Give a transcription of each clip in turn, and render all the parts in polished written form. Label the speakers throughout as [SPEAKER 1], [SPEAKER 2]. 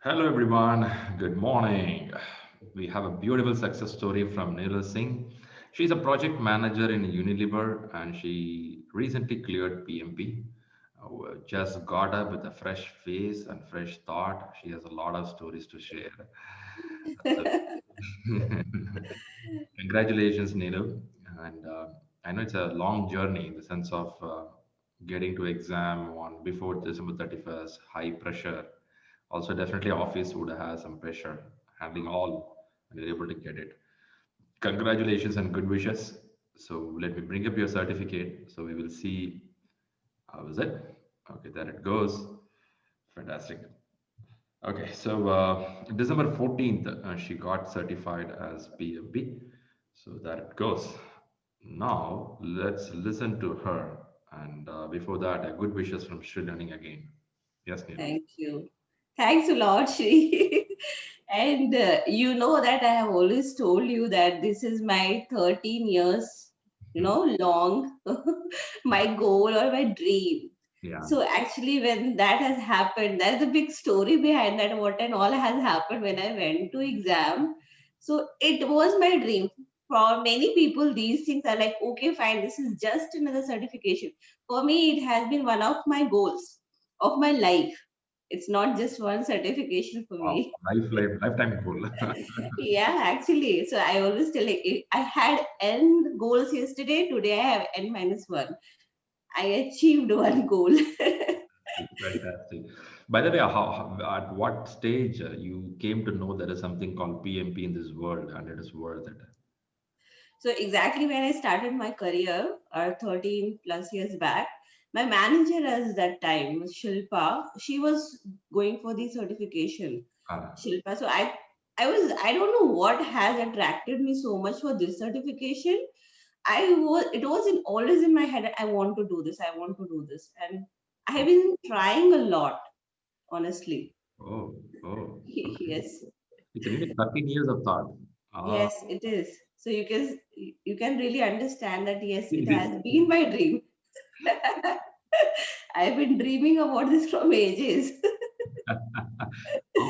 [SPEAKER 1] Hello, everyone. Good morning. We have a beautiful success story from Nilu Singh. She's a project manager in Unilever and she recently cleared PMP. Just got up with a fresh face and fresh thought. She has a lot of stories to share. So, congratulations, Nilu. And I know it's a long journey in the sense of getting to exam on before December 31st, high pressure. Also, definitely office would have some pressure handling all and you're able to get it. Congratulations and good wishes. So let me bring up your certificate. So we will see how is it. Okay, there it goes. Fantastic. Okay, so December 14th, she got certified as PMP. So there it goes. Now let's listen to her. And before that, good wishes from ShriLearning again. Yes, Neil.
[SPEAKER 2] Thank you. Thanks a lot, Shri. And you know that I have always told you that this is my 13 years, long my goal or my dream.
[SPEAKER 1] Yeah.
[SPEAKER 2] So actually, when that has happened, there's a big story behind that. What and all has happened when I went to exam. So it was my dream. For many people, these things are like, okay, fine, this is just another certification. For me, it has been one of my goals of my life. It's not just one certification for
[SPEAKER 1] Wow.
[SPEAKER 2] me.
[SPEAKER 1] Lifetime goal.
[SPEAKER 2] Yeah, actually. So I always tell like I had n goals yesterday. Today I have n minus one. I achieved one goal.
[SPEAKER 1] Fantastic. By the way, at what stage you came to know there is something called PMP in this world and it is worth it?
[SPEAKER 2] So exactly when I started my career, 13 plus years back, my manager at that time was Shilpa. She was going for the certification.
[SPEAKER 1] Ah,
[SPEAKER 2] Shilpa. So I don't know what has attracted me so much for this certification. It was always in my head. I want to do this. I want to do this, and I have
[SPEAKER 1] oh,
[SPEAKER 2] been trying a lot, honestly.
[SPEAKER 1] oh, oh, okay.
[SPEAKER 2] Yes,
[SPEAKER 1] It's really 13 years of thought. Ah,
[SPEAKER 2] yes, it is. So you can really understand that yes, it has been my dream. I've been dreaming about this from ages.
[SPEAKER 1] how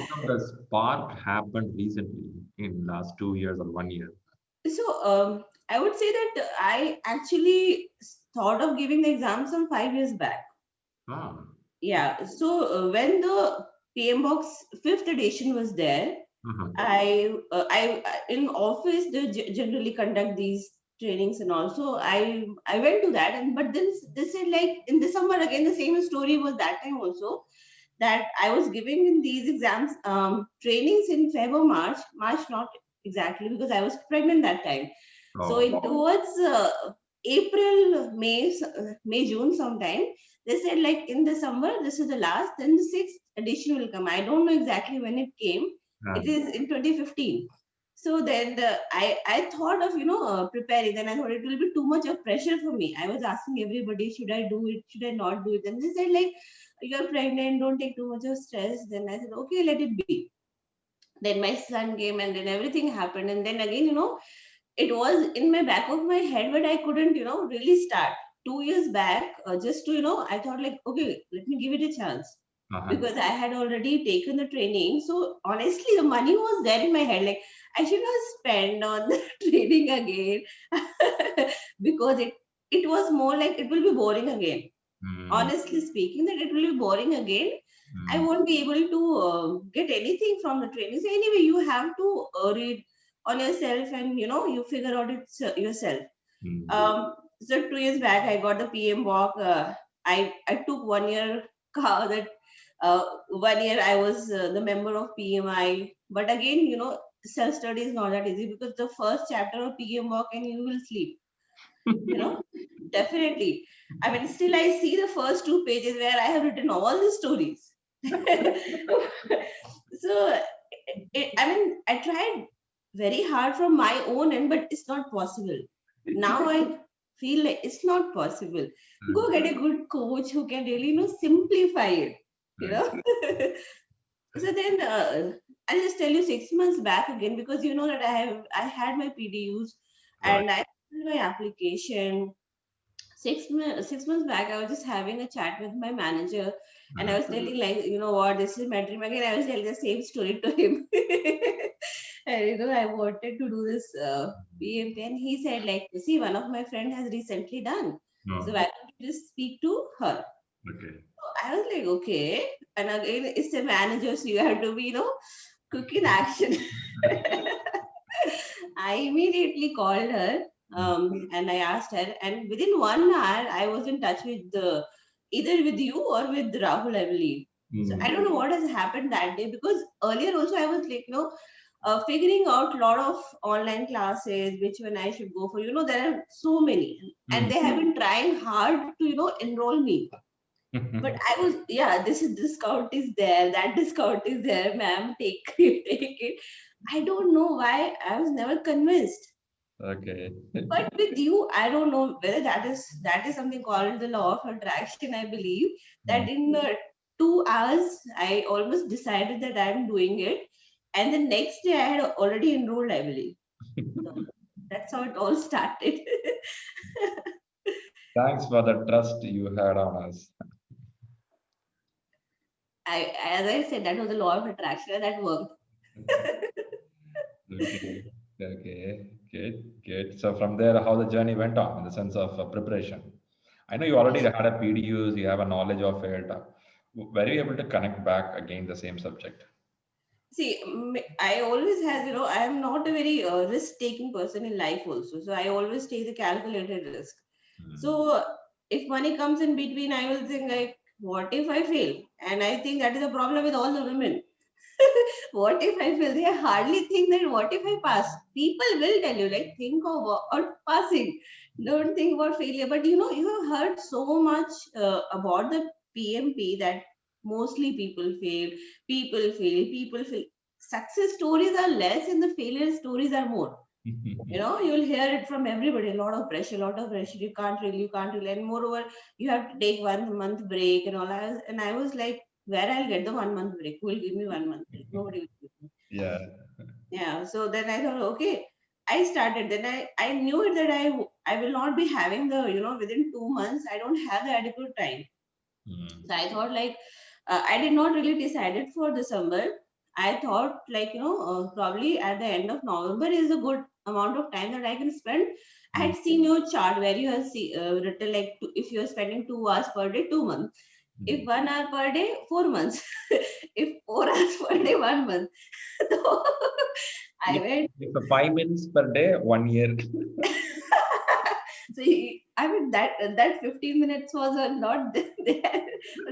[SPEAKER 1] come the spark happened recently in last 2 years or 1 year?
[SPEAKER 2] So I would say that I actually thought of giving the exam some 5 years back.
[SPEAKER 1] Ah,
[SPEAKER 2] Yeah. So when the PM Box fifth edition was there,
[SPEAKER 1] uh-huh.
[SPEAKER 2] in office they generally conduct these trainings and also I went to that, and but then they said like in December again the same story was that time also, that I was giving in these exams trainings in February, March not exactly because I was pregnant that time. So
[SPEAKER 1] Oh,
[SPEAKER 2] it towards April, May, June sometime. They said like in December, this is the last, then the sixth edition will come. I don't know exactly when it came.
[SPEAKER 1] ah,
[SPEAKER 2] It is in 2015. So then I thought of preparing. Then I thought it will be too much of pressure for me. I was asking everybody, should I do it? Should I not do it? And they said like, you're pregnant, don't take too much of stress. Then I said, okay, let it be. Then my son came, and then everything happened. And then again, it was in my back of my head, but I couldn't, really start. 2 years back, just to, I thought like, okay, let me give it a chance
[SPEAKER 1] uh-huh.
[SPEAKER 2] because I had already taken the training. So honestly, the money was there in my head. Like I should not spend on the training again because it was more like it will be boring again.
[SPEAKER 1] Mm,
[SPEAKER 2] Honestly speaking, that it will be boring again. I
[SPEAKER 1] mm,
[SPEAKER 2] won't be able to get anything from the training. So anyway, you have to read on yourself, and you figure out it yourself.
[SPEAKER 1] mm.
[SPEAKER 2] So 2 years back, I got the PM walk. I took 1 year that 1 year I was the member of PMI. But again, self study is not that easy because the first chapter of PM walk and you will sleep. You know, definitely. I mean, still I see the first two pages where I have written all the stories. So I mean, I tried very hard from my own end, but it's not possible. Now I feel like it's not possible. Go
[SPEAKER 1] Mm,
[SPEAKER 2] get a good coach who can really, simplify it. You
[SPEAKER 1] right.
[SPEAKER 2] know. So then I'll just tell you 6 months back again because you know that I had my PDUs
[SPEAKER 1] Right.
[SPEAKER 2] and I filled my application. 6 months back, I was just having a chat with my manager, and I
[SPEAKER 1] Uh-huh.
[SPEAKER 2] was telling, like, you know what, this is my dream again. I was telling the same story to him. And I wanted to do this PMP, and he said, like, see, one of my friend has recently done, so
[SPEAKER 1] No.
[SPEAKER 2] why don't you just speak to her?
[SPEAKER 1] Okay.
[SPEAKER 2] So I was like, okay. And again, it's a manager, so you have to be, quick in action. I immediately called her, and I asked her, and within 1 hour, I was in touch with either with you or with Rahul, I believe. So I
[SPEAKER 1] Mm.
[SPEAKER 2] don't know what has happened that day, because earlier also I was like, figuring out a lot of online classes, which one I should go for. There are so many, and
[SPEAKER 1] Mm.
[SPEAKER 2] they have been trying hard to enroll me. But I was, yeah, this is discount is there, that discount is there, ma'am, take it, take it. I don't know why I was never convinced.
[SPEAKER 1] Okay.
[SPEAKER 2] But with you, I don't know whether that is something called the law of attraction. I believe that
[SPEAKER 1] Mm.
[SPEAKER 2] in 2 hours, I almost decided that I'm doing it, and the next day I had already enrolled, I believe. So that's how it all started.
[SPEAKER 1] Thanks for the trust you had on us.
[SPEAKER 2] As I said, that was the law of attraction, and that worked.
[SPEAKER 1] Okay. Okay. Good. Good. So from there, how the journey went on in the sense of preparation. I know you already had a PDUs, you have a knowledge of it. Were you able to connect back again the same subject?
[SPEAKER 2] See, I always has, I am not a very risk-taking person in life also. So I always take the calculated risk.
[SPEAKER 1] Mm.
[SPEAKER 2] So if money comes in between, I will think like, what if I fail? And I think that is a problem with all the women. What if I fail? They hardly think that what if I pass? People will tell you, like, think of about passing. Don't think about failure. But you have heard so much about the PMP that mostly people fail. Success stories are less and the failure stories are more. You'll hear it from everybody. A lot of pressure, a lot of pressure. You can't really. And moreover, you have to take 1 month break and all. And I was like, where I'll get the 1 month break? Who will give me 1 month break? Nobody will give me.
[SPEAKER 1] Yeah.
[SPEAKER 2] Yeah. So then I thought, okay, I started. Then I knew it that I will not be having the, within 2 months, I don't have the adequate time.
[SPEAKER 1] Mm.
[SPEAKER 2] So I thought, like, I did not really decided for December. I thought, like, probably at the end of November is a good amount of time that I can spend. I
[SPEAKER 1] Mm.
[SPEAKER 2] had seen your chart where you have written, like, if you are spending 2 hours per day, 2 months. If
[SPEAKER 1] Mm.
[SPEAKER 2] 1 hour per day, 4 months. If 4 hours per day, 1 month. So I
[SPEAKER 1] If,
[SPEAKER 2] went.
[SPEAKER 1] if 5 minutes per day, 1 year.
[SPEAKER 2] So I mean that 15 minutes was not there,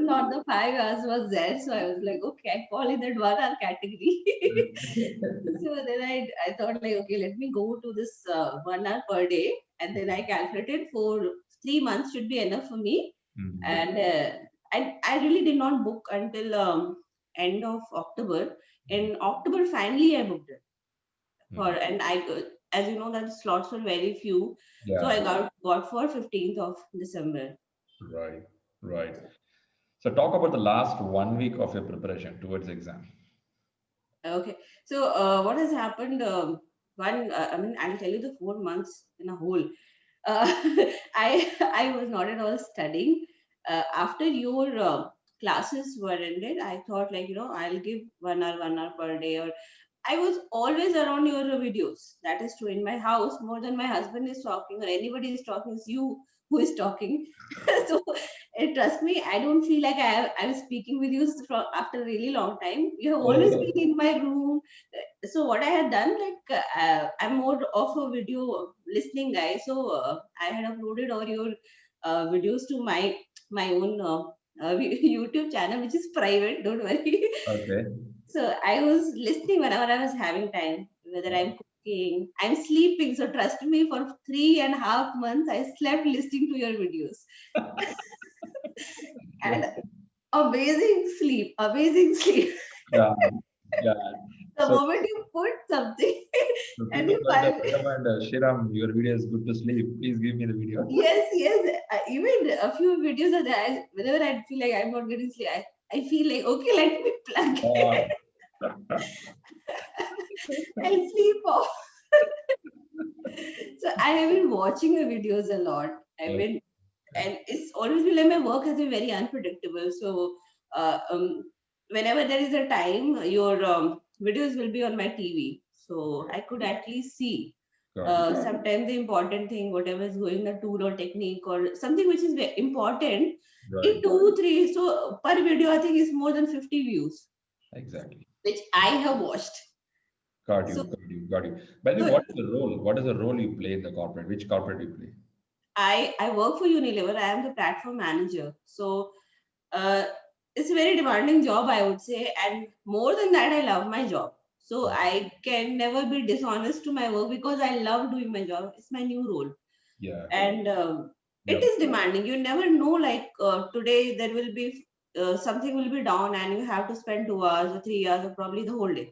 [SPEAKER 2] not the 5 hours was there. So I was like, okay, I fall in that 1 hour category. So then I thought, like, okay, let me go to this 1 hour per day, and then I calculated for 3 months should be enough for me.
[SPEAKER 1] Mm.
[SPEAKER 2] And I really did not book until end of October. In October, finally I booked it for,
[SPEAKER 1] Mm.
[SPEAKER 2] and I as you know that slots were very few, so I
[SPEAKER 1] Yeah.
[SPEAKER 2] got for 15th of December.
[SPEAKER 1] Right. Right. So talk about the last 1 week of your preparation towards exam.
[SPEAKER 2] Okay, so what has happened? I mean, I'll tell you the 4 months in a whole. uh, I was not at all studying. After your classes were ended, I thought, like, I'll give 1 hour per day, or I was always around your videos. That is true. In my house, more than my husband is talking or anybody is talking, is you who is talking. So trust me, I don't feel like I'm speaking with you from after a really long time. You have always
[SPEAKER 1] Oh.
[SPEAKER 2] been in my room. So what I had done, like, I'm more of a video listening guy. So I had uploaded all your videos to my own YouTube channel, which is private. Don't worry.
[SPEAKER 1] Okay.
[SPEAKER 2] So I was listening whenever I was having time, whether I'm cooking, I'm sleeping. So trust me, for 3.5 months, I slept listening to your videos. And amazing sleep, amazing sleep.
[SPEAKER 1] Yeah. Yeah.
[SPEAKER 2] The
[SPEAKER 1] So,
[SPEAKER 2] moment you put something
[SPEAKER 1] so
[SPEAKER 2] and
[SPEAKER 1] people
[SPEAKER 2] you
[SPEAKER 1] might have
[SPEAKER 2] find,
[SPEAKER 1] recommend Shriram, your video is good to sleep. Please give me the video.
[SPEAKER 2] yes, yes, even a few videos are there. Whenever I feel like I'm not getting sleep, I feel like, okay, let me plug
[SPEAKER 1] Uh,
[SPEAKER 2] it and sleep off. So I have been watching the videos a lot. I
[SPEAKER 1] okay.
[SPEAKER 2] mean, And it's always been like my work has been very unpredictable. So whenever there is a time, your videos will be on my TV, so I could at least see
[SPEAKER 1] Got it.
[SPEAKER 2] sometimes the important thing, whatever is going, the tool or technique or something which is very important. In
[SPEAKER 1] Right.
[SPEAKER 2] 2 3, so per video I think is more than 50 views
[SPEAKER 1] Exactly.
[SPEAKER 2] which I have watched.
[SPEAKER 1] Got you.
[SPEAKER 2] So,
[SPEAKER 1] Got you. Got you. By the way,
[SPEAKER 2] so
[SPEAKER 1] what is the role? What is the role you play in the corporate? Which corporate you play?
[SPEAKER 2] I work for Unilever. I am the platform manager. So uh, it's a very demanding job, I would say, and more than that, I love my job. So
[SPEAKER 1] Right.
[SPEAKER 2] I can never be dishonest to my work because I love doing my job. It's my new role,
[SPEAKER 1] Yeah.
[SPEAKER 2] and it
[SPEAKER 1] Yep.
[SPEAKER 2] is demanding. You never know. Like today, there will be something will be down, and you have to spend 2 hours or 3 hours or probably the whole day.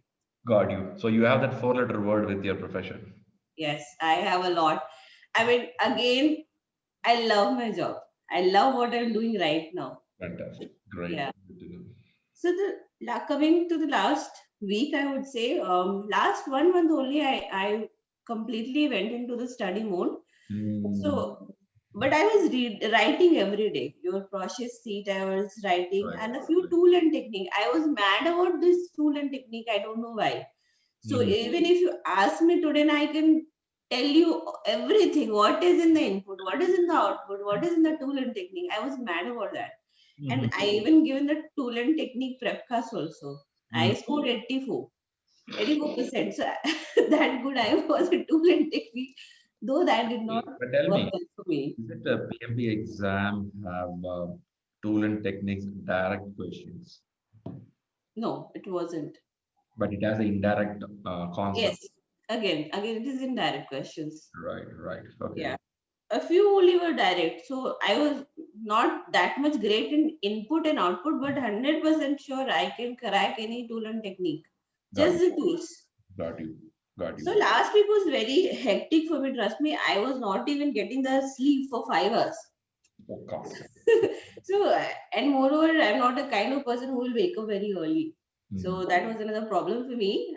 [SPEAKER 1] Got you. So you have that four-letter word with your profession.
[SPEAKER 2] Yes, I have a lot. I mean, again, I love my job. I love what I'm doing right now.
[SPEAKER 1] Fantastic. Great.
[SPEAKER 2] Yeah.
[SPEAKER 1] Good to know.
[SPEAKER 2] So coming to the last week, I would say, last 1 month only, I completely went into the study mode.
[SPEAKER 1] Mm,
[SPEAKER 2] So, but I was writing every day. Your process sheet, I was writing,
[SPEAKER 1] right.
[SPEAKER 2] and a few tool and technique. I was mad about this tool and technique. I don't know why. So
[SPEAKER 1] Mm,
[SPEAKER 2] even if you ask me today, and I can tell you everything. What is in the input? What is in the output? What is in the tool and technique? I was mad about that. And
[SPEAKER 1] mhm,
[SPEAKER 2] I even given the tool and technique prep class also.
[SPEAKER 1] mm.
[SPEAKER 2] I scored 84%. So that good I was in tool and technique, though that did not
[SPEAKER 1] But tell
[SPEAKER 2] work
[SPEAKER 1] me,
[SPEAKER 2] well for me.
[SPEAKER 1] is it a PMP exam have tool and techniques direct questions,
[SPEAKER 2] No, it wasn't.
[SPEAKER 1] but it has an indirect
[SPEAKER 2] Yes.
[SPEAKER 1] concept?
[SPEAKER 2] Again, it is indirect questions.
[SPEAKER 1] Right, right. Okay.
[SPEAKER 2] Yeah. A few only were direct. So I was not that much great in input and output, but 100% sure I can crack any tool and technique.
[SPEAKER 1] Got
[SPEAKER 2] Just
[SPEAKER 1] you.
[SPEAKER 2] the tools.
[SPEAKER 1] Got you. Got
[SPEAKER 2] So
[SPEAKER 1] you.
[SPEAKER 2] last week was very hectic for me. Trust me, I was not even getting the sleep for 5 hours.
[SPEAKER 1] Oh, God.
[SPEAKER 2] So and moreover, I'm not the kind of person who will wake up very early.
[SPEAKER 1] Mm,
[SPEAKER 2] So that was another problem for me.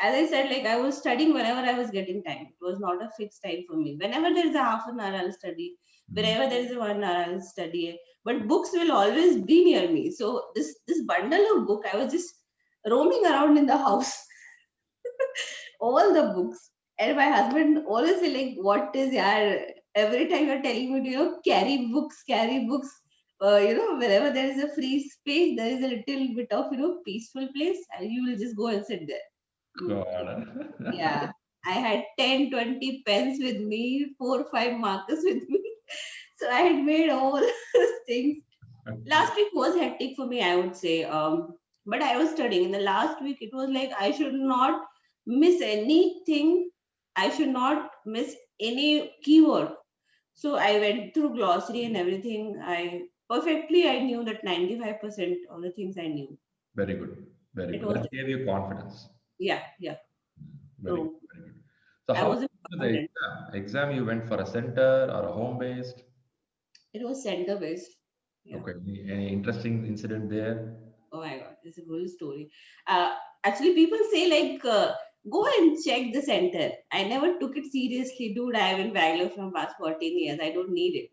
[SPEAKER 2] As I said, like I was studying whenever I was getting time. It was not a fixed time for me. Whenever there is a half an hour, I'll study.
[SPEAKER 1] mm.
[SPEAKER 2] Whenever there is a 1 hour, I'll study. But books will always be near me. So this bundle of book, I was just roaming around in the house all the books. And my husband always say like, "What is yaar?" Every time you're telling me to carry books, carry books. Wherever there is a free space, there is a little bit of peaceful place, and you will just go and sit there. Mm,
[SPEAKER 1] God.
[SPEAKER 2] yeah, I had 10, 20 pens with me, 4, 5 markers with me. So I had made all those things. Last week was hectic for me, I would say. But I was studying. In the last week, it was like I should not miss anything. I should not miss any keyword. So I went through glossary and everything. I knew that 95% of the things I knew.
[SPEAKER 1] Very good. Very
[SPEAKER 2] It
[SPEAKER 1] good.
[SPEAKER 2] was
[SPEAKER 1] That gave you confidence.
[SPEAKER 2] yeah, yeah.
[SPEAKER 1] Very good.
[SPEAKER 2] So
[SPEAKER 1] Very good. So
[SPEAKER 2] I
[SPEAKER 1] how
[SPEAKER 2] wasn't
[SPEAKER 1] was the
[SPEAKER 2] confident.
[SPEAKER 1] exam? Exam you went for a center or a home based?
[SPEAKER 2] It was center based. Yeah.
[SPEAKER 1] Okay. Any interesting incident there?
[SPEAKER 2] Oh my god, it's a whole story. Actually, people say like, go and check the center. I never took it seriously, dude. I have been Bangalore from past 14 years. I don't need it,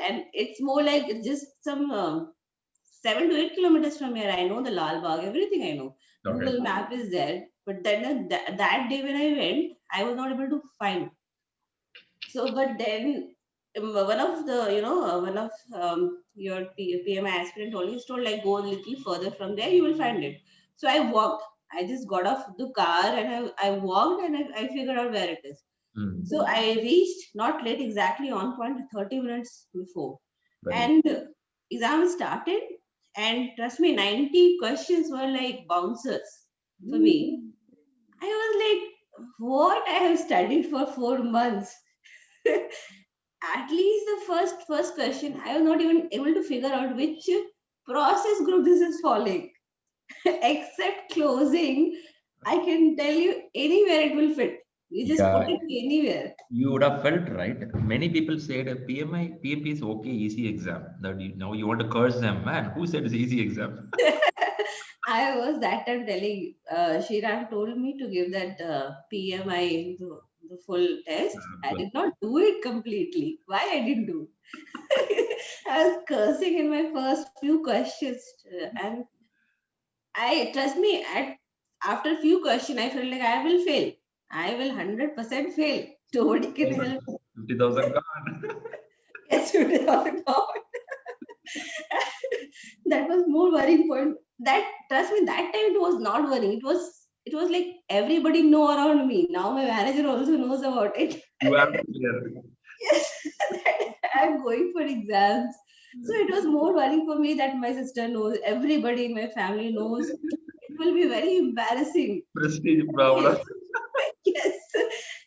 [SPEAKER 2] And it's more like it's just some 7 to 8 kilometers from here. I know the Lal Bagh, everything I know.
[SPEAKER 1] Okay.
[SPEAKER 2] Google Map is there, but then that day when I went, I was not able to find. So, but then one of the, one of your PMI aspirant always told like go a little further from there, you will find it. So I walked. I just got off the car and I walked and I figured out where it is. So
[SPEAKER 1] Hmm.
[SPEAKER 2] I reached not late, exactly on point, 30 minutes before.
[SPEAKER 1] Very good.
[SPEAKER 2] And exam started. And trust me, 90 questions were like bouncers for me. I was like, what I have studied for 4 months. At least the first question, I was not even able to figure out which process group this is falling. Except closing, I can tell you anywhere it will fit. You just put
[SPEAKER 1] Yeah,
[SPEAKER 2] it anywhere.
[SPEAKER 1] you would have felt right. Many people said a PMP is okay, easy exam. That you want to curse them, man. Who said it's easy exam?
[SPEAKER 2] I was that time telling Shriram told me to give that PMI the full test. I did not do it completely. Why I didn't do? I was cursing in my first few questions, and I trust me. After a few questions, I felt like I will fail. I will 100% fail. Nobody can help.
[SPEAKER 1] 50,000 gone.
[SPEAKER 2] Yes, you did not. That was more worrying point. That, trust me, that time it was not worrying. It was like everybody know around me. Now my manager also knows about it.
[SPEAKER 1] You have to clear.
[SPEAKER 2] Yes, that I'm going for exams. So it was more worrying for me that my sister knows, everybody in my family knows. It will be very embarrassing.
[SPEAKER 1] Prestige problem.
[SPEAKER 2] Yes,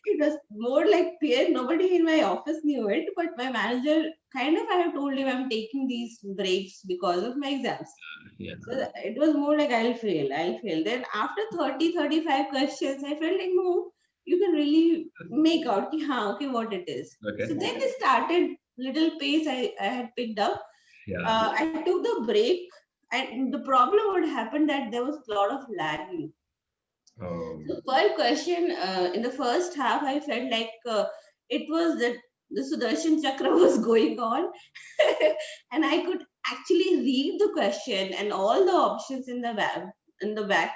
[SPEAKER 2] it was more like fear. Nobody in my office knew it, but my manager kind of, I have told him I'm taking these breaks because of my exams.
[SPEAKER 1] Yeah.
[SPEAKER 2] So it was more like I'll fail. Then after 30, 35 questions, I felt like no, you can really make out ki, हाँ, okay, what it is. So
[SPEAKER 1] Okay.
[SPEAKER 2] then I started little pace I had picked up.
[SPEAKER 1] Yeah.
[SPEAKER 2] I took the break, and the problem would happen that there was a lot of lagging.
[SPEAKER 1] Oh.
[SPEAKER 2] So per question, in the first half, I felt like it was that the Sudarshan Chakra was going on, and I could actually read the question and all the options in the back. In the back,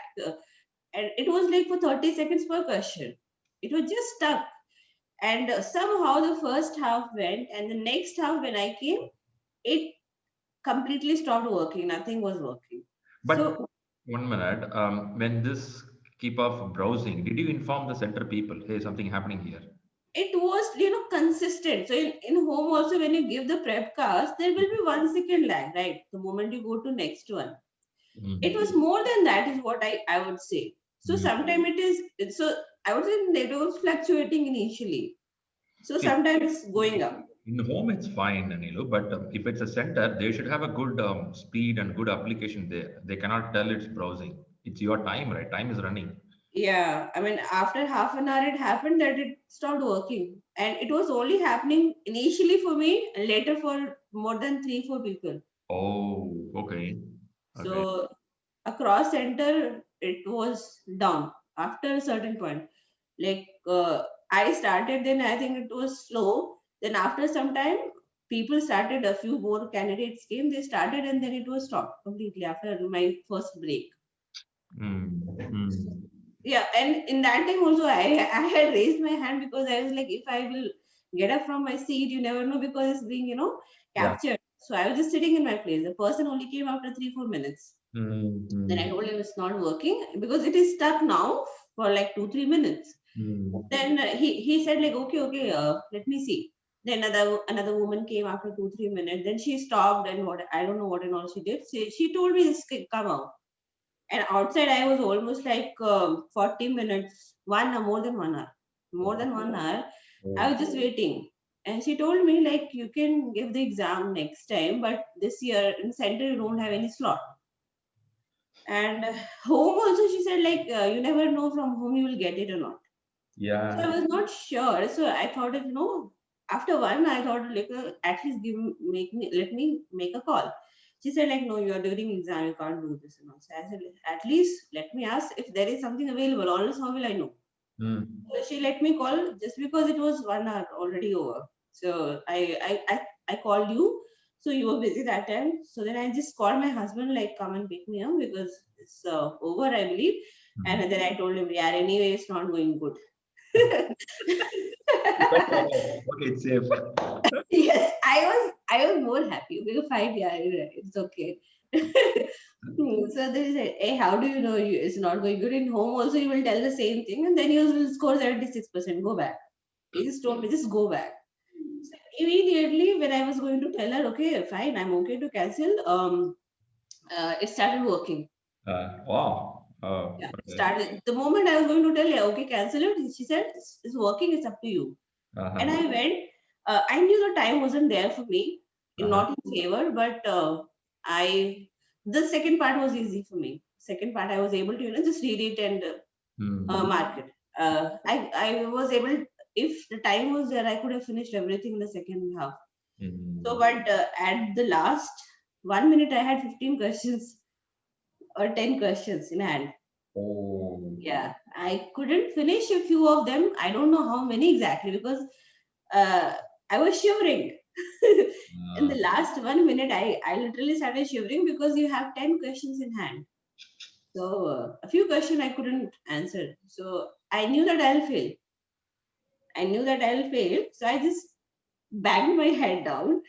[SPEAKER 2] and it was like for 30 seconds per question. It was just stuck, and somehow the first half went, and the next half when I came, it completely stopped working. Nothing was working.
[SPEAKER 1] But
[SPEAKER 2] So
[SPEAKER 1] 1 minute, when this keep off browsing, did you inform the center people, hey, something happening here?
[SPEAKER 2] it was consistent. So in home also, when you give the prep cast, there will be 1 second lag, right? The moment you go to next one, it was
[SPEAKER 1] Mm.
[SPEAKER 2] more than that, is what I would say. So
[SPEAKER 1] Mm.
[SPEAKER 2] sometimes so I would say it was fluctuating initially. So
[SPEAKER 1] See,
[SPEAKER 2] sometimes it's going up.
[SPEAKER 1] in home it's fine, Nilu, but if it's a center, they should have a good speed and good application there. They cannot tell it's browsing. It's your time, right? Time is running.
[SPEAKER 2] Yeah, I mean, after half an hour, it happened that it stopped working, and it was only happening initially for me, and later for more than 3, 4 people.
[SPEAKER 1] Oh, okay. Okay.
[SPEAKER 2] So across center, it was down after a certain point. Like I started, then I think it was slow. Then after some time, people started. A few more candidates came. They started, and then it was stopped completely after my first break.
[SPEAKER 1] Mm. Mm.
[SPEAKER 2] Yeah, and in that time also, I had raised my hand because I was like, if I will get up from my seat, you never know, because it's being
[SPEAKER 1] Yeah.
[SPEAKER 2] captured. So I was just sitting in my place. The person only came after 3, 4 minutes.
[SPEAKER 1] Mm.
[SPEAKER 2] Then I
[SPEAKER 1] Mm.
[SPEAKER 2] told him it's not working because it is stuck now for like 2, 3 minutes.
[SPEAKER 1] Mm.
[SPEAKER 2] Then he said like, okay, let me see. Then another woman came after 2, 3 minutes. Then she stopped, and what, I don't know what and all she did. She told me this, come out. And outside I was almost like 40 minutes, more than 1 hour, more than 1 hour. I
[SPEAKER 1] Oh.
[SPEAKER 2] was just waiting. And she told me like, you can give the exam next time, but this year in center you don't have any slot. And home also, she said like, you never know from whom you will get it or not. So I
[SPEAKER 1] Yeah.
[SPEAKER 2] was not sure. So I thought, after one, I thought like, at least let me make a call. She said like, no, you are during exam, you can't do this and all. So I said, at least let me ask if there is something available. Or else how will I know?
[SPEAKER 1] Mm.
[SPEAKER 2] So she let me call just because it was 1 hour already over. So I called you. So you were busy that time. So then I just called my husband like, come and pick me up because it's over, I believe.
[SPEAKER 1] Mm.
[SPEAKER 2] And then I told him, yeah, anyway, it's not going good.
[SPEAKER 1] Okay, it's safe.
[SPEAKER 2] Yes, I was more happy because fine, yeah, it's okay. So they said, hey, how do you know it's not going good? In home also you will tell the same thing, and then you will score 76%. Go back. He just told me, just go back. So immediately when I was going to tell her, okay, fine, I'm okay to cancel, it started working.
[SPEAKER 1] Wow.
[SPEAKER 2] Yeah,
[SPEAKER 1] Okay.
[SPEAKER 2] started the moment I was going to tell her, okay, cancel it. She said, it's working, it's up to you. And
[SPEAKER 1] Uh-huh.
[SPEAKER 2] I went. I knew the time wasn't there for me,
[SPEAKER 1] Uh-huh.
[SPEAKER 2] not in favor, but I the second part was easy for me. Second part I was able to just read it and
[SPEAKER 1] Hmm.
[SPEAKER 2] mark it. I was able, if the time was there, I could have finished everything in the second half. So,
[SPEAKER 1] Hmm.
[SPEAKER 2] but at the last 1 minute, I had 15 questions or 10 questions in hand.
[SPEAKER 1] Oh.
[SPEAKER 2] Yeah, I couldn't finish a few of them. I don't know how many exactly because uh, I was shivering. In the
[SPEAKER 1] Uh,
[SPEAKER 2] last 1 minute, I literally started shivering because you have 10 questions in hand. So a few questions I couldn't answer. So I knew that I'll fail. I knew that I'll fail. So I just banged my head down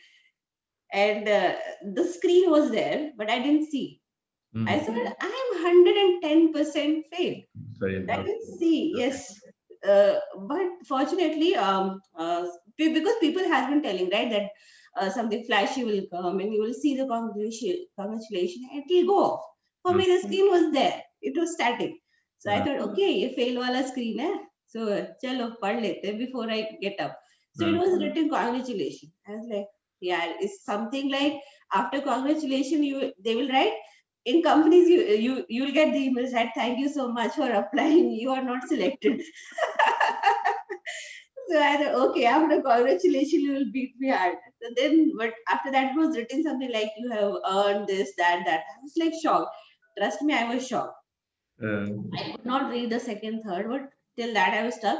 [SPEAKER 2] and the screen was there, but I didn't see. I said,
[SPEAKER 1] mm,
[SPEAKER 2] I'm 110% failed.
[SPEAKER 1] fail.
[SPEAKER 2] I
[SPEAKER 1] Okay.
[SPEAKER 2] can see, yes. But fortunately, because people has been telling, right, that something flashy will come and you will see the congratulation and it will go off. For
[SPEAKER 1] Mm,
[SPEAKER 2] me, the screen was there. It was static. So I
[SPEAKER 1] uh,
[SPEAKER 2] thought, okay, ये fail wala screen hai. So chalo पढ़ लेते before I get up. So it
[SPEAKER 1] mm.
[SPEAKER 2] was written congratulations. I was like, yeah, it's something like after congratulations, they will write in companies you'll get the emails that thank you so much for applying, you are not selected. So I thought, okay, after congratulations you will beat me hard. So then but after that it was written something like you have earned this that I was like shocked. Trust me, I was shocked.
[SPEAKER 1] Uh,
[SPEAKER 2] I could not read the second third, but till that I was stuck.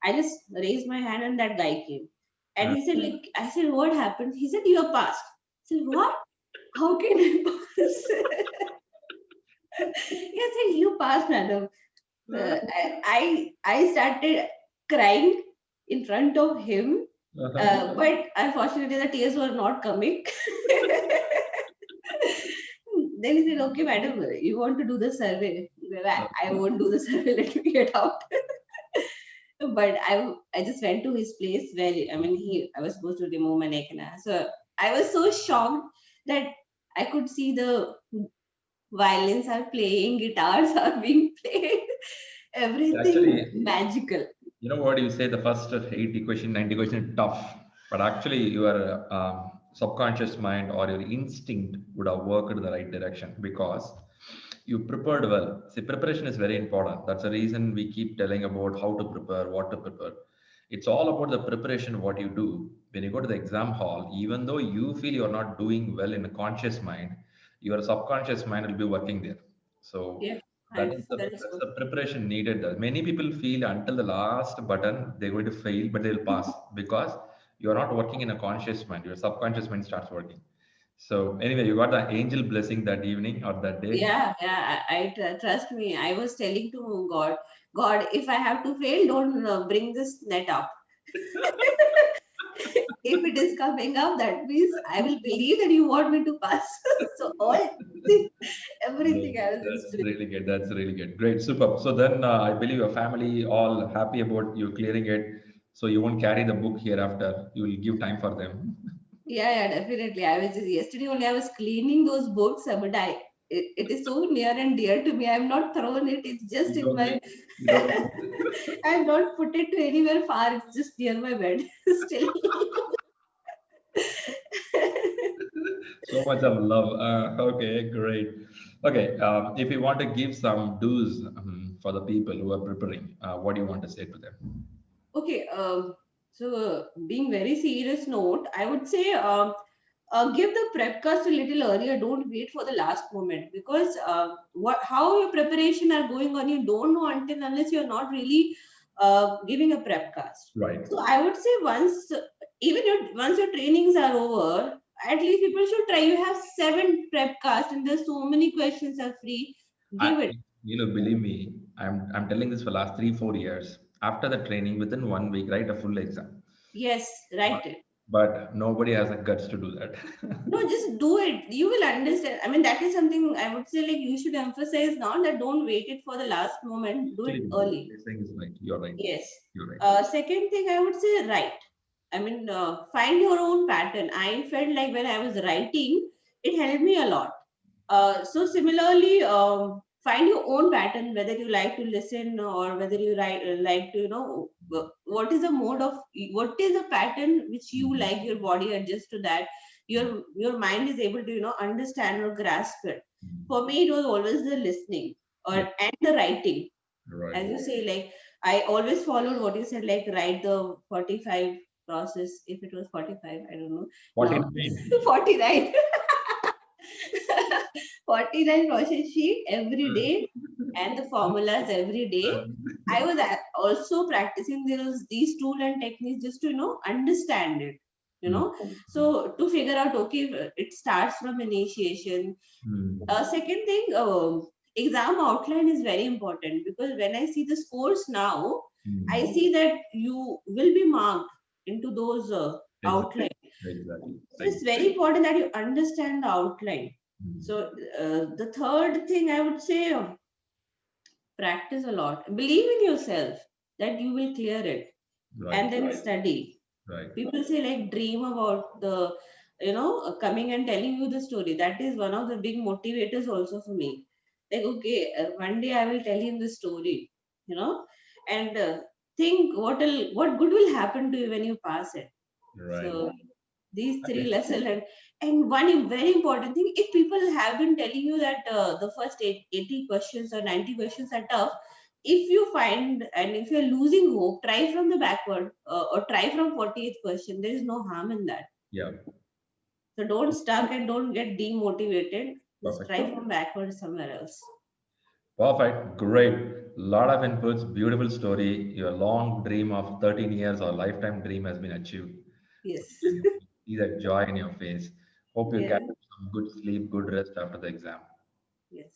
[SPEAKER 2] I just raised my hand and that guy came and
[SPEAKER 1] uh,
[SPEAKER 2] he said like, I said what happened, he said you are passed. I said what, how can I pass? He said you passed, madam. I started crying in front of him,
[SPEAKER 1] uh-huh.
[SPEAKER 2] but unfortunately the tears were not coming. Then he said, "Okay, madam, you want to do the survey? Well, I won't do the survey. Let me get out." But I just went to his place where I mean I was supposed to remove my neck and so I was so shocked that I could see the violins are playing, guitars are being played, everything
[SPEAKER 1] Actually,
[SPEAKER 2] magical.
[SPEAKER 1] you know what you say, the first 80 question, 90 question is tough, but actually your subconscious mind or your instinct would have worked in the right direction because you prepared well. See, preparation is very important. That's the reason we keep telling about how to prepare, what to prepare. It's all about the preparation, what you do. When you go to the exam hall, even though you feel you're not doing well in a conscious mind, your subconscious mind will be working there. So
[SPEAKER 2] Yeah,
[SPEAKER 1] that is the
[SPEAKER 2] that is
[SPEAKER 1] that's
[SPEAKER 2] so.
[SPEAKER 1] the preparation needed. Many people feel until the last button they're going to fail, but they'll pass because you're not working in a conscious mind. Your subconscious mind starts working. So anyway, you got the angel blessing that evening or that day.
[SPEAKER 2] Yeah, yeah. Trust me. I was telling to God, God, if I have to fail, don't bring this net up. If it is coming up, that means I will believe that you want me to pass. So everything
[SPEAKER 1] No,
[SPEAKER 2] I was just
[SPEAKER 1] that's
[SPEAKER 2] doing.
[SPEAKER 1] really good. That's really good. Great, super. So then I believe your family all happy about you clearing it. So you won't carry the book hereafter. You will give time for them.
[SPEAKER 2] Yeah, yeah, definitely. I was just yesterday only I was cleaning those books, but it is so near and dear to me. I'm not thrown it. It's just
[SPEAKER 1] You
[SPEAKER 2] in
[SPEAKER 1] don't
[SPEAKER 2] my.
[SPEAKER 1] think you don't
[SPEAKER 2] I've not put it to anywhere far. It's just near my bed still.
[SPEAKER 1] so much of love. Okay, great. Okay, if you want to give some do's for the people who are preparing, what do you want to say to them?
[SPEAKER 2] Okay, so being very serious note, I would say give the prep cast a little earlier. Don't wait for the last moment because what how your preparation are going on, you don't know until unless you're not really giving a prep cast.
[SPEAKER 1] Right.
[SPEAKER 2] So I would say once your trainings are over, at least people should try. You have 7 prep casts and there's so many questions are free.
[SPEAKER 1] I,
[SPEAKER 2] Give it.
[SPEAKER 1] believe me, I'm telling this for last 3 4 years. After the training, within 1 week, write a full exam.
[SPEAKER 2] Yes,
[SPEAKER 1] But,
[SPEAKER 2] write it.
[SPEAKER 1] but nobody has the guts to do that.
[SPEAKER 2] No, just do it. You will understand. I mean, that is something I would say like you should emphasize now that don't wait it for the last moment. Do it
[SPEAKER 1] Actually, what
[SPEAKER 2] early.
[SPEAKER 1] you're saying is right. You're right.
[SPEAKER 2] Yes.
[SPEAKER 1] You're right.
[SPEAKER 2] Second thing I would say write. I mean, find your own pattern. I felt like when I was writing, it helped me a lot. So similarly, find your own pattern, whether you like to listen or whether you like to, what is the mode of, what is the pattern which you
[SPEAKER 1] Mhm.
[SPEAKER 2] like your body adjust to that. Your mind is able to, understand or grasp it.
[SPEAKER 1] Mhm.
[SPEAKER 2] For me, it was always the listening
[SPEAKER 1] Yeah,
[SPEAKER 2] and the writing. As
[SPEAKER 1] right.
[SPEAKER 2] you say, like I always followed what you said, like write the 45 process. If it was 45, I don't know. Now
[SPEAKER 1] 49.
[SPEAKER 2] 49. 49 question sheet every day and the formulas every day. I was also practicing these tools and techniques just to understand it.
[SPEAKER 1] Mm,
[SPEAKER 2] So to figure out, okay, it starts from initiation. Second thing, exam outline is very important, because when I see the scores now, I
[SPEAKER 1] mm.
[SPEAKER 2] see that you will be marked into those
[SPEAKER 1] Exactly.
[SPEAKER 2] outline.
[SPEAKER 1] Exactly.
[SPEAKER 2] So it's very important that you understand the outline.
[SPEAKER 1] Mm.
[SPEAKER 2] So the third thing I would say, practice a lot. Believe in yourself that you will clear it,
[SPEAKER 1] Right.
[SPEAKER 2] and then study.
[SPEAKER 1] Right.
[SPEAKER 2] People say like dream about the coming and telling you the story. That is one of the big motivators also for me. Like, okay, one day I will tell him the story, you know, and think what good will happen to you when you pass it.
[SPEAKER 1] Right.
[SPEAKER 2] So these three lessons, and one very important thing, if people have been telling you that the first 80 questions or 90 questions are tough, if you find and if you're losing hope, try from the backward, or try from 48th question. There is no harm in that.
[SPEAKER 1] Yeah.
[SPEAKER 2] So don't stuck and don't get demotivated. Just
[SPEAKER 1] Perfect.
[SPEAKER 2] try from backward somewhere else.
[SPEAKER 1] Perfect. Great. Lot of inputs. Beautiful story. Your long dream of 13 years or lifetime dream has been achieved.
[SPEAKER 2] Yes.
[SPEAKER 1] See that joy in your face. Hope you
[SPEAKER 2] Yeah.
[SPEAKER 1] get some good sleep, good rest after the exam.
[SPEAKER 2] Yes.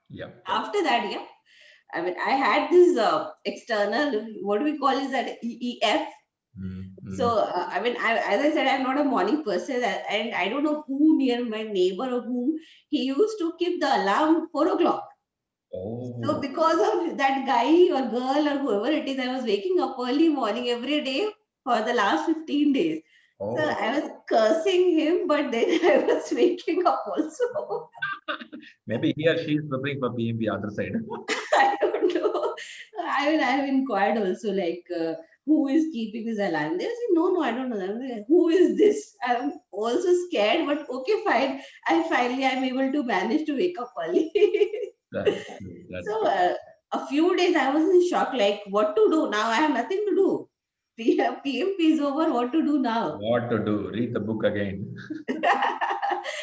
[SPEAKER 1] Yeah.
[SPEAKER 2] After that, yeah, I mean, I had this external, what do we call is that, EEF. So,
[SPEAKER 1] Mm-hmm.
[SPEAKER 2] as I said, I'm not a morning person, and I don't know who near my neighbor or whom, he used to keep the alarm 4 o'clock. So,
[SPEAKER 1] Oh.
[SPEAKER 2] because of that guy or girl or whoever it is, I was waking up early morning every day for the last 15 days. So,
[SPEAKER 1] Oh.
[SPEAKER 2] I was cursing him, but then I was waking up also.
[SPEAKER 1] Maybe he or she is preparing for PMP other side.
[SPEAKER 2] I don't know. I've inquired also, like, who is keeping this alarm? They say, no, no, I don't know. I'm like, who is this? I'm also scared, but okay, fine. I'm able to manage to wake up early.
[SPEAKER 1] That's good. That's
[SPEAKER 2] So
[SPEAKER 1] good.
[SPEAKER 2] a few days I was in shock, like, what to do now? I have nothing to do. PMP is over. What to do now?
[SPEAKER 1] What to do? Read the book again.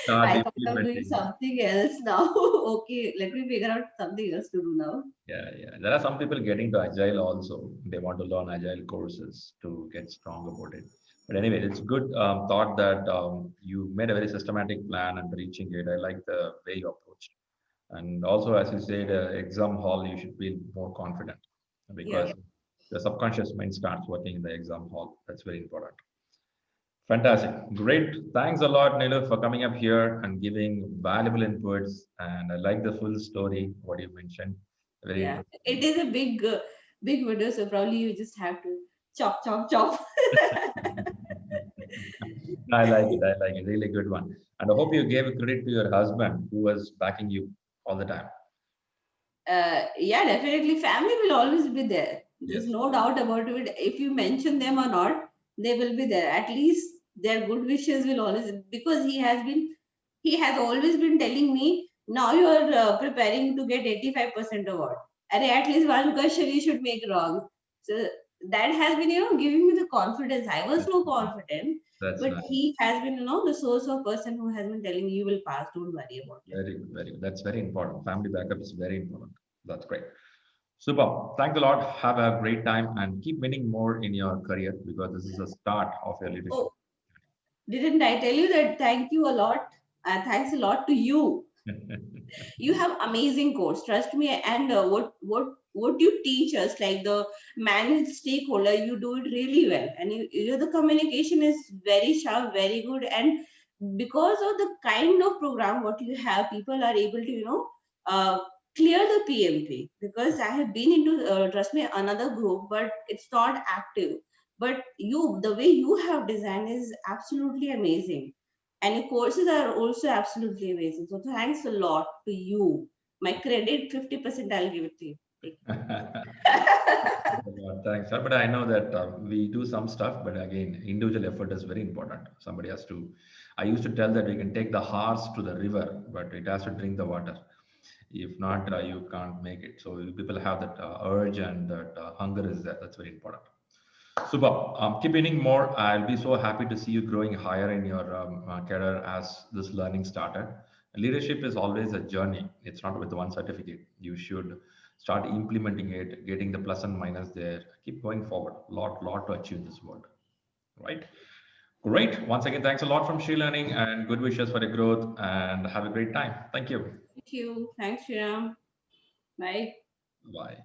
[SPEAKER 1] Start
[SPEAKER 2] I thought of doing
[SPEAKER 1] implementing.
[SPEAKER 2] something else now. Okay, let me figure out something else to do now.
[SPEAKER 1] Yeah, yeah. There are some people getting to agile also. They want to learn agile courses to get strong about it. But anyway, it's good thought that you made a very systematic plan and reaching it. I like the way you approached. And also, as you said, exam hall, you should feel more confident
[SPEAKER 2] Yeah.
[SPEAKER 1] because the subconscious mind starts working in the exam hall. That's very important. Fantastic. Great. Thanks a lot, Nilu, for coming up here and giving valuable inputs. And I like the full story, what you mentioned. Very
[SPEAKER 2] Yeah,
[SPEAKER 1] interesting.
[SPEAKER 2] it is a big video, so probably you just have to chop, chop, chop.
[SPEAKER 1] I like it. I like it. Really good one. And I hope you gave credit to your husband who was backing you all the time.
[SPEAKER 2] Yeah, definitely. Family will always be there. There's
[SPEAKER 1] Yes.
[SPEAKER 2] no doubt about it. If you mention them or not, they will be there. At least their good wishes will always, because he has always been telling me, now you are preparing to get 85% award. And at least one question you should make wrong. So that has been, giving me the confidence. I was
[SPEAKER 1] That's
[SPEAKER 2] no confident,
[SPEAKER 1] that's
[SPEAKER 2] but
[SPEAKER 1] nice.
[SPEAKER 2] he has been, the source of person who has been telling me you will pass. Don't worry about it.
[SPEAKER 1] Very good. Very good. That's very important. Family backup is very important. That's great. Super. Thanks a lot. Have a great time and keep winning more in your career because this is the start of your leadership.
[SPEAKER 2] Oh, didn't I tell you that? Thank you a lot. Thanks a lot to you. You have amazing course, trust me. And what you teach us, like the managed stakeholder, you do it really well. And the communication is very sharp, very good. And because of the kind of program what you have, people are able to uh, clear the PMP. Because I have been into, trust me, another group, but it's not active. But the way you have designed is absolutely amazing, and your courses are also absolutely amazing. So thanks a lot to you. My credit 50% I'll give it to you. Take
[SPEAKER 1] Thanks, sir. But I know that we do some stuff, but again, individual effort is very important. Somebody has to. I used to tell that we can take the horse to the river, but it has to drink the water. If not, you can't make it. So people have that urge and that hunger is there. That's very important. Super. Keep winning more. I'll be so happy to see you growing higher in your career as this learning started. Leadership is always a journey. It's not with one certificate. You should start implementing it, getting the plus and minus there. Keep going forward. Lot to achieve in this world, right? Great. Once again, thanks a lot from ShriLearning and good wishes for your growth and have a great time. Thank you.
[SPEAKER 2] Thank you. Thanks, Shriram. Bye.
[SPEAKER 1] Bye.